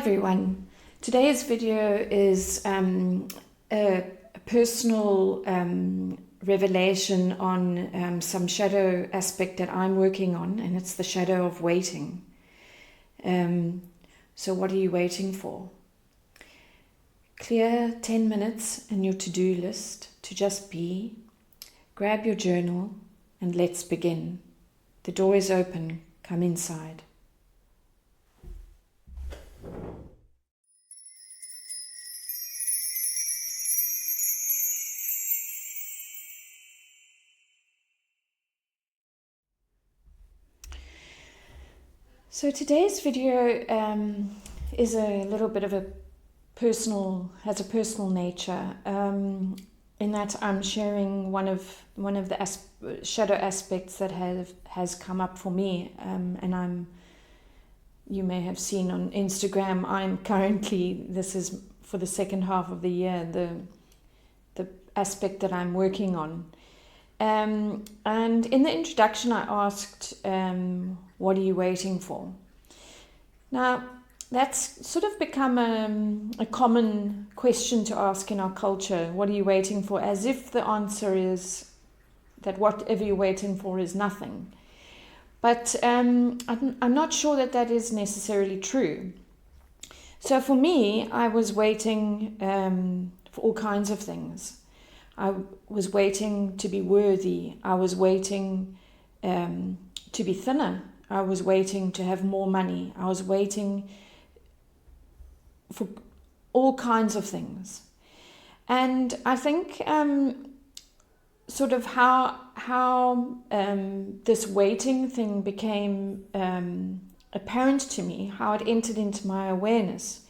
everyone. Today's video is a personal revelation on some shadow aspect that I'm working on, and it's the shadow of waiting. So what are you waiting for? Clear 10 minutes in your to-do list to just be. Grab your journal and let's begin. The door is open. Come inside. So today's video is a little bit of has a personal nature, in that I'm sharing one of the shadow aspects that has come up for me, and you may have seen on Instagram, I'm currently, this is for the second half of the year, the aspect that I'm working on. And in the introduction I asked, what are you waiting for? Now, that's sort of become a common question to ask in our culture. What are you waiting for? As if the answer is that whatever you're waiting for is nothing. But I'm not sure that is necessarily true. So for me, I was waiting for all kinds of things. I was waiting to be worthy. I was waiting to be thinner. I was waiting to have more money. I was waiting for all kinds of things. And I think sort of how this waiting thing became apparent to me, how it entered into my awareness,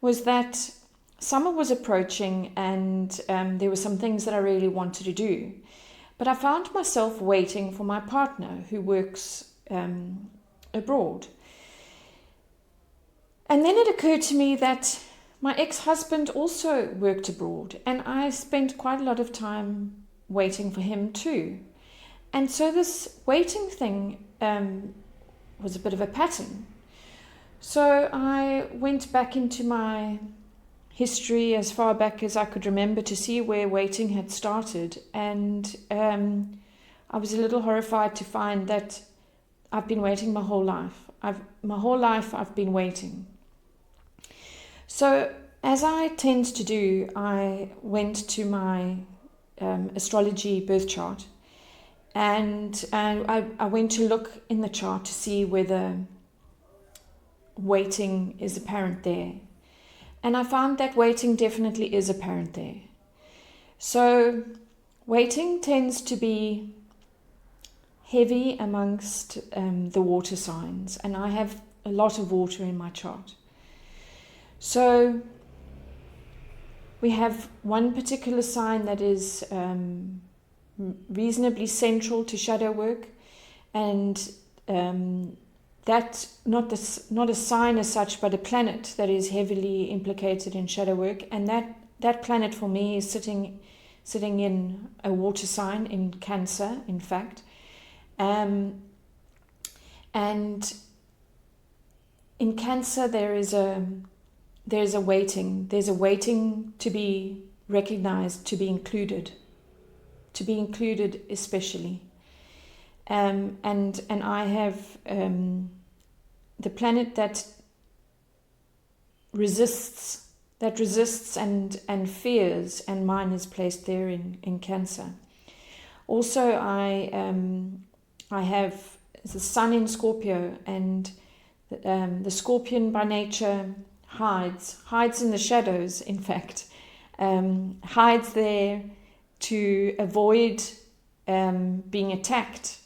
was that summer was approaching and there were some things that I really wanted to do. But I found myself waiting for my partner who works abroad. And then it occurred to me that my ex-husband also worked abroad, and I spent quite a lot of time waiting for him too. And so this waiting thing was a bit of a pattern. So I went back into my history as far back as I could remember to see where waiting had started, and I was a little horrified to find that I've been waiting my whole life. I've been waiting. So as I tend to do, I went to my astrology birth chart, and I went to look in the chart to see whether waiting is apparent there. And I found that waiting definitely is apparent there. So waiting tends to be heavy amongst the water signs, and I have a lot of water in my chart. So we have one particular sign that is reasonably central to shadow work, and that's not a sign as such, but a planet that is heavily implicated in shadow work, and that planet for me is sitting in a water sign in Cancer, in fact. And in Cancer there is a waiting. There's a waiting to be recognized, to be included especially. And I have the planet that resists and fears, and mine is placed there in Cancer. Also, I have the sun in Scorpio, and the Scorpion by nature hides in the shadows, in fact, hides there to avoid being attacked,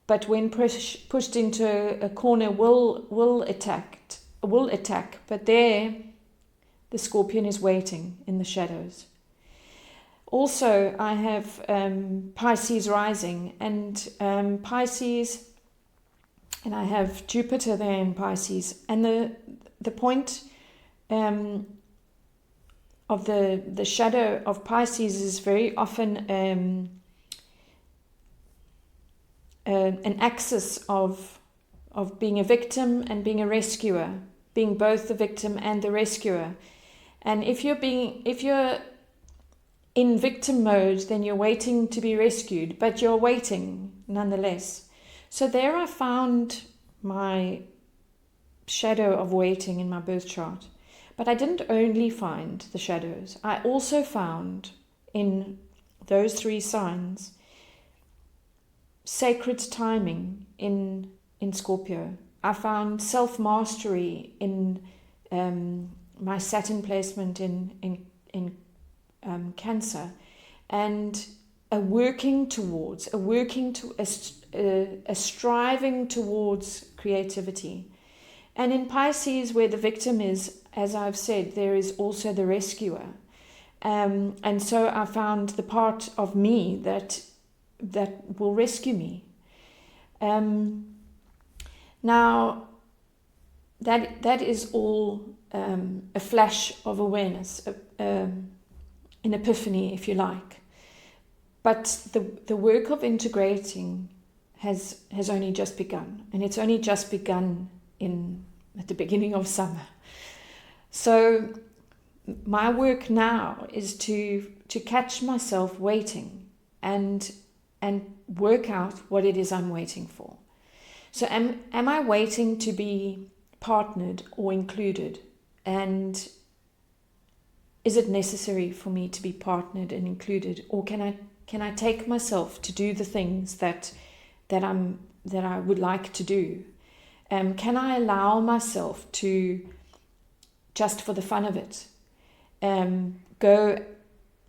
but when pushed into a corner will attack. But there the Scorpion is waiting in the shadows. Also, I have Pisces rising, and Pisces, and I have Jupiter there in Pisces, and the point of the shadow of Pisces is very often an axis of being a victim and being a rescuer. being both the victim and the rescuer. And if you're in victim mode, then you're waiting to be rescued, but you're waiting nonetheless. So there I found my shadow of waiting in my birth chart. But I didn't only find the shadows. I also found in those 3 signs sacred timing in Scorpio. I found self-mastery in my Saturn placement in Cancer, and a striving towards creativity. And in Pisces, where the victim is, as I've said, there is also the rescuer. And so I found the part of me that will rescue me. Now, that is all a flash of awareness, an epiphany, if you like. But the work of integrating has only just begun, and it's only just begun at the beginning of summer. So my work now is to catch myself waiting and work out what it is I'm waiting for. So am I waiting to be partnered or included? And is it necessary for me to be partnered and included, or can I take myself to do the things that I would like to do? Can I allow myself to, just for the fun of it, go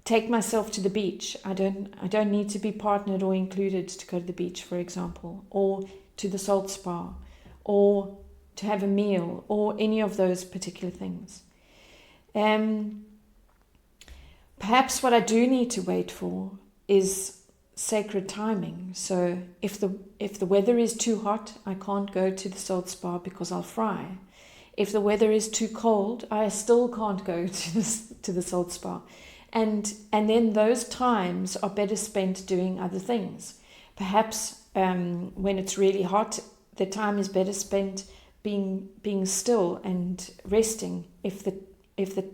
take myself to the beach? I don't need to be partnered or included to go to the beach, for example, or to the salt spa, or to have a meal, or any of those particular things. Perhaps what I do need to wait for is sacred timing. So if the weather is too hot, I can't go to the salt spa because I'll fry. If the weather is too cold, I still can't go to the salt spa. And then those times are better spent doing other things. Perhaps when it's really hot, the time is better spent being still and resting. If the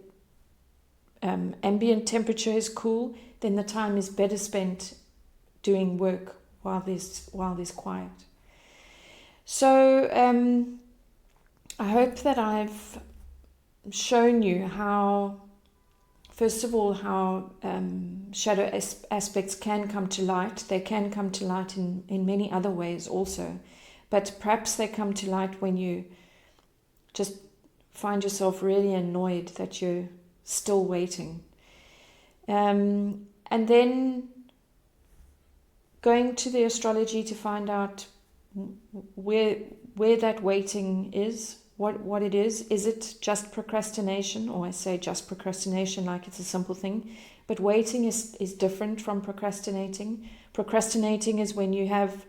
ambient temperature is cool, then the time is better spent doing work while there's quiet. So I hope that I've shown you how, first of all, how shadow aspects can come to light. They can come to light in many other ways also. But perhaps they come to light when you just find yourself really annoyed that you're still waiting. And then going to the astrology to find out where that waiting is, what it is. Is it just procrastination? Or I say just procrastination like it's a simple thing. But waiting is different from procrastinating. Procrastinating is when you have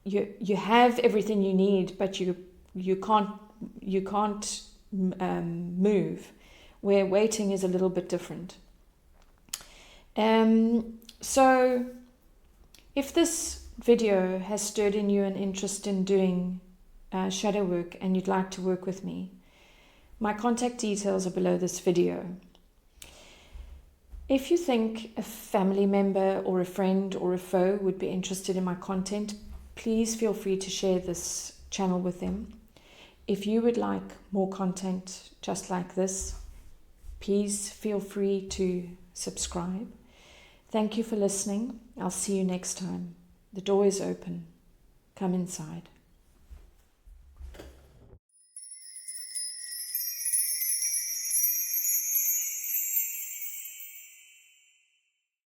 everything you need, but you can't move. Where waiting is a little bit different. So if this video has stirred in you an interest in doing shadow work and you'd like to work with me, my contact details are below this video. If you think a family member or a friend or a foe would be interested in my content, please feel free to share this channel with them. If you would like more content just like this, please feel free to subscribe. Thank you for listening. I'll see you next time. The door is open. Come inside.